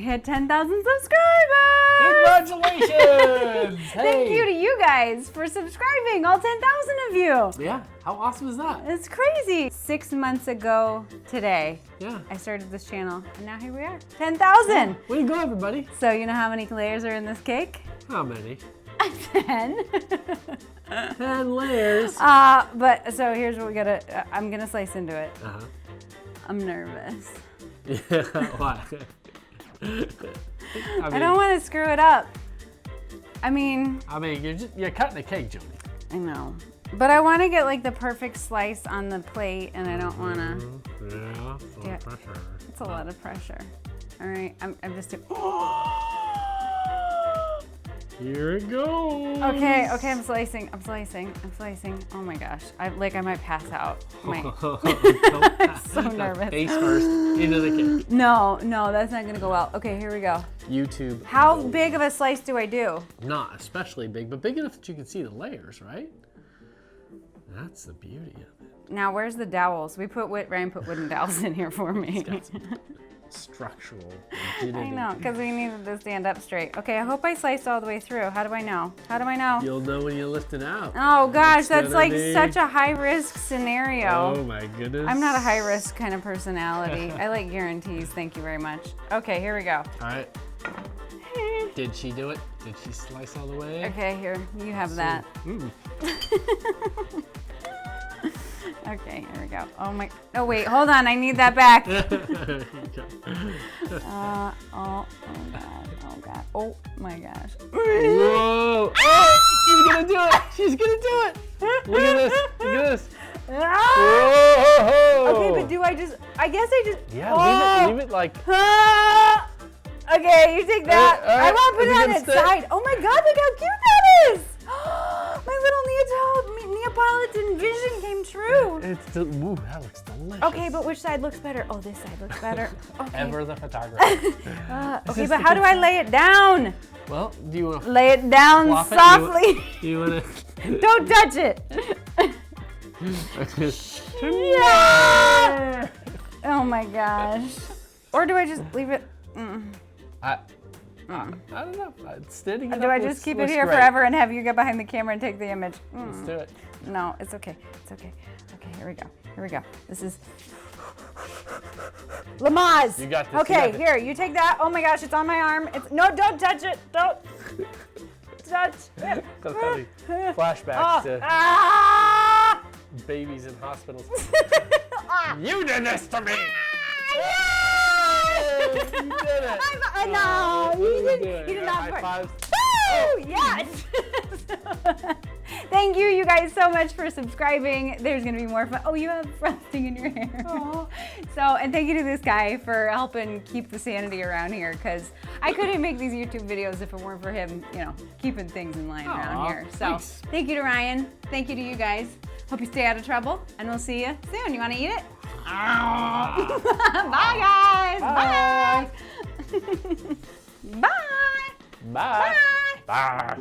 hit 10,000 subscribers! Congratulations! Thank you to you guys for subscribing, all 10,000 of you. Yeah, how awesome is that? It's crazy. 6 months ago today, Yeah. I started this channel, and now here we are, 10,000. Way to go, everybody. So you know how many layers are in this cake? How many? 10. 10 layers. But so here's what we gotta, I'm gonna slice into it. Uh-huh. I'm nervous. Yeah, why? I don't want to screw it up. I mean, you're cutting a cake, Joni. I know. But I want to get like the perfect slice on the plate, and I don't want to. Yeah, it's a lot of pressure. It's a lot of pressure. All right, I'm just doing. Here it goes. Okay, I'm slicing. Oh my gosh, I might pass out. I'm so nervous. Face first into the cake. No, that's not gonna go well. Okay, here we go. YouTube. How big of a slice do I do? Not especially big, but big enough that you can see the layers, right? That's the beauty of it. Now, where's the dowels? Ryan put wooden dowels in here for me. Structural I know, because we needed to stand up straight. Okay, I hope I sliced all the way through. How do I know? You'll know when you lift it out. Oh gosh, It's that's gonna like be- such a high risk scenario. Oh my goodness. I'm not a high risk kind of personality. I like guarantees. Thank you very much. Okay, here we go. All right. Did she do it? Did she slice all the way? Okay, here, you have that. Ooh. Okay, here we go. Oh wait, hold on, I need that back. Oh god. Oh my gosh. Whoa! Oh, she's gonna do it! Look at this! Whoa! Okay, but I guess I just. Yeah, leave it like. Okay, you take that. All right, I want to put it on is it its gonna side. Oh my god, look how cute that is! My little Neapolitan vision came true. Ooh, that looks delicious. Okay, but which side looks better? Oh, this side looks better. Okay. Ever the photographer. Okay, but how do I lay it down? Well, do you want to Lay it down flop it? softly. Do you want to? Don't touch it. Yeah! Oh my gosh. Or do I just leave it? I don't know. It's standing Do I just keep it here forever and have you get behind the camera and take the image? Let's do it. No, it's okay. It's okay. Okay, here we go. This is Lamaze. You got this. Okay, here, you take that. Oh my gosh, it's on my arm. No, don't touch it. Don't touch it. I'm having flashbacks to babies in hospitals. You did this to me! You did it! No, you did not. High fives. Woo! Yes! Thank you guys so much for subscribing. There's gonna be more fun. Oh, you have frosting in your hair. And thank you to this guy for helping keep the sanity around here, because I couldn't make these YouTube videos if it weren't for him, keeping things in line around here. So thanks. Thank you to Ryan. Thank you to you guys. Hope you stay out of trouble, and we'll see you soon. You wanna eat it? Bye guys. Bye. Bye. Bye. Bye. Bye.